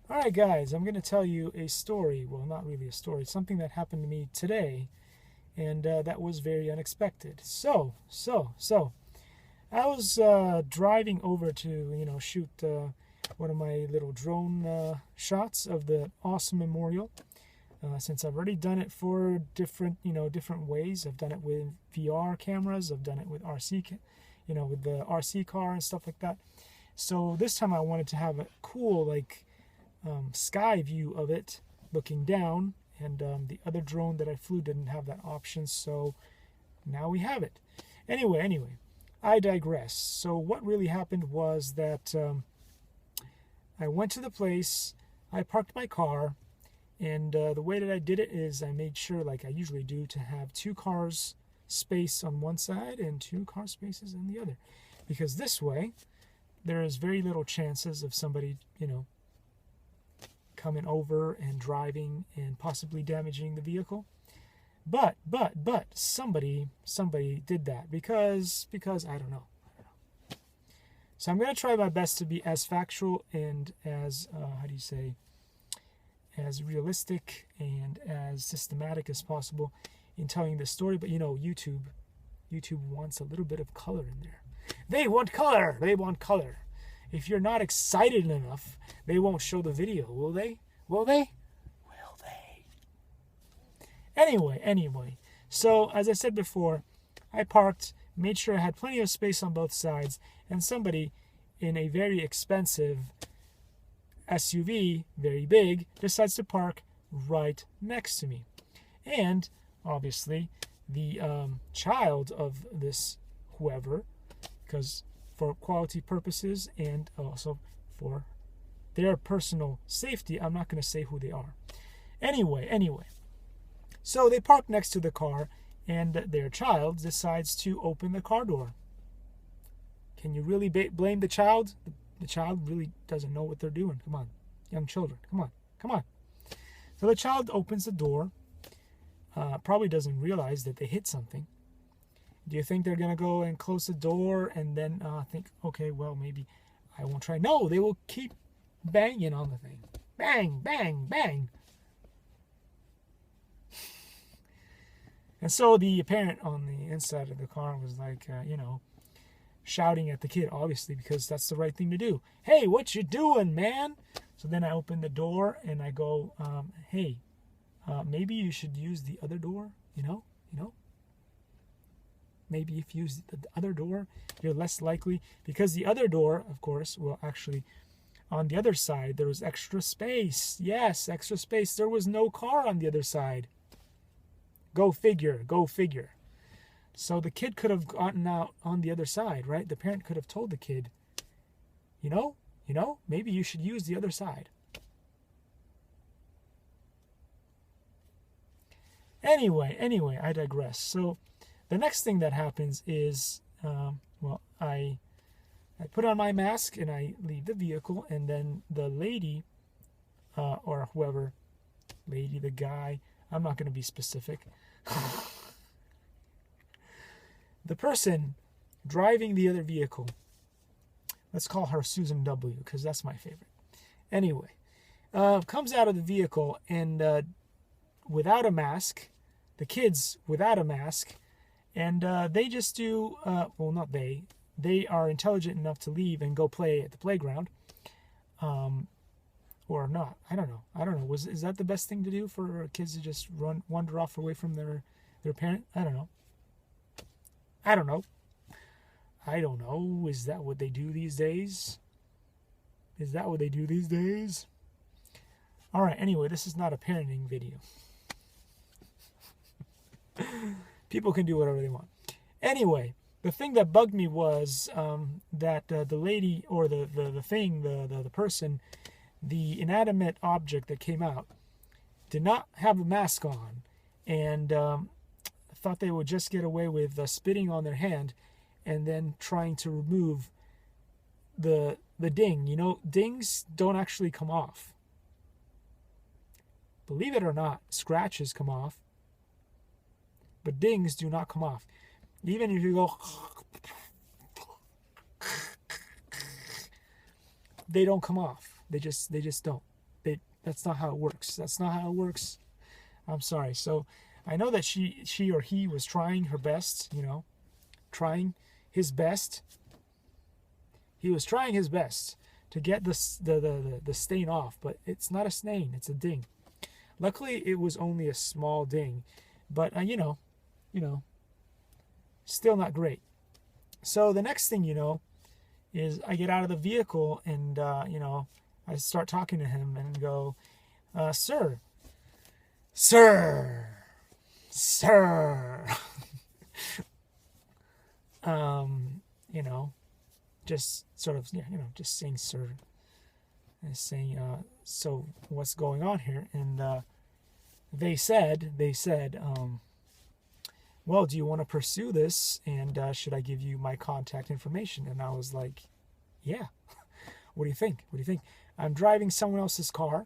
Alright guys, I'm going to tell you a story. Well, not really a story. Something that happened to me today, and that was very unexpected. So, I was driving over to, shoot one of my little drone shots of the awesome memorial. Since I've already done it for different ways. I've done it with VR cameras. I've done it with with the RC car and stuff like that. So this time I wanted to have a cool, sky view of it looking down, and the other drone that I flew didn't have that option, so now we have it. Anyway, I digress. So what really happened was that I went to the place, I parked my car, and the way that I did it is I made sure, like I usually do, to have two cars space on one side and two car spaces on the other, because this way there is very little chances of somebody coming over and driving and possibly damaging the vehicle. But somebody did that because I don't know. So I'm going to try my best to be as factual and as as realistic and as systematic as possible in telling this story. But YouTube wants a little bit of color in there. They want color. If you're not excited enough, they won't show the video, will they? Will they? Anyway. So, as I said before, I parked, made sure I had plenty of space on both sides, and somebody in a very expensive SUV, very big, decides to park right next to me. And, obviously, the child of this whoever, because for quality purposes and also for their personal safety, I'm not going to say who they are. Anyway. So they park next to the car, and their child decides to open the car door. Can you really blame the child? The child really doesn't know what they're doing. Come on, young children. Come on. So the child opens the door, probably doesn't realize that they hit something. Do you think they're going to go and close the door and then think, okay, well, maybe I won't try? No, they will keep banging on the thing. Bang, bang, bang. And so the parent on the inside of the car was like, shouting at the kid, obviously, because that's the right thing to do. Hey, what you doing, man? So then I open the door and I go, hey, maybe you should use the other door, Maybe if you use the other door, you're less likely, because the other door, of course, will actually, on the other side, there was extra space. Yes, extra space. There was no car on the other side. Go figure. So the kid could have gotten out on the other side, right? The parent could have told the kid, maybe you should use the other side. Anyway, I digress. So the next thing that happens is, I put on my mask and I leave the vehicle, and then the lady, or whoever, the guy, I'm not going to be specific. The person driving the other vehicle, let's call her Susan W, because that's my favorite. Anyway, comes out of the vehicle and without a mask, the kids without a mask, and they just do, not they are intelligent enough to leave and go play at the playground, or not. I don't know. Is that the best thing to do for kids, to just wander off away from their parent? I don't know. Is that what they do these days? All right. Anyway, this is not a parenting video. People can do whatever they want. Anyway, the thing that bugged me was that the lady, or the person, the inanimate object that came out, did not have a mask on, and thought they would just get away with spitting on their hand and then trying to remove the ding. Dings don't actually come off. Believe it or not, scratches come off, but dings do not come off. Even if you go, they don't come off. They just don't. that's not how it works. That's not how it works. I'm sorry. So I know that she or he was trying her best, trying his best. He was trying his best to get the stain off, but it's not a stain, it's a ding. Luckily, it was only a small ding, but still not great. So the next thing is I get out of the vehicle and I start talking to him and go, sir, just sort of just saying sir, and saying so what's going on here? And they said well, do you want to pursue this, and should I give you my contact information? And I was like, yeah. What do you think? I'm driving someone else's car,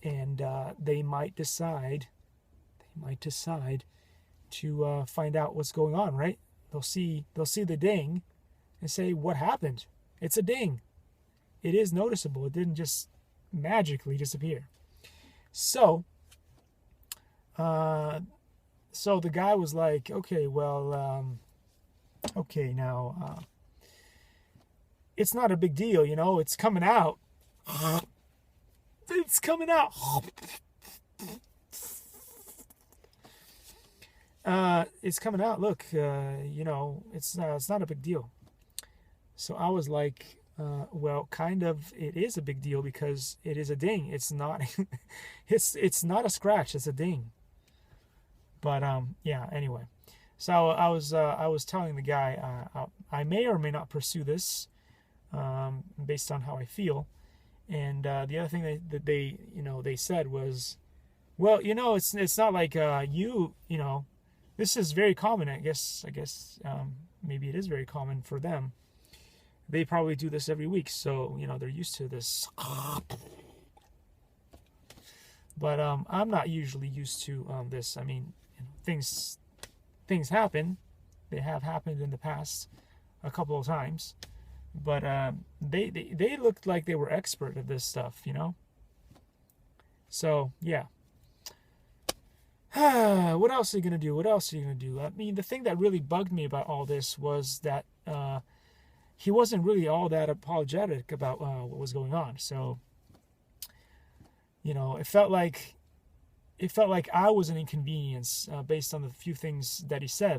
and they might decide to find out what's going on, right? They'll see the ding and say, what happened? It's a ding. It is noticeable. It didn't just magically disappear. So the guy was like, okay, well, okay, now, it's not a big deal, it's coming out. It's coming out. It's coming out. Look, it's not a big deal. So I was like, well, kind of, it is a big deal because it is a ding. It's not, it's not a scratch. It's a ding. But yeah. Anyway, so I was telling the guy I may or may not pursue this based on how I feel. And the other thing that they said was, well, it's not like this is very common. I guess maybe it is very common for them. They probably do this every week, so they're used to this. But I'm not usually used to this. I mean, things happen. They have happened in the past a couple of times, but they looked like they were expert at this stuff, So yeah. What else are you gonna do? I mean, the thing that really bugged me about all this was that he wasn't really all that apologetic about what was going on. So it felt like I was an inconvenience based on the few things that he said.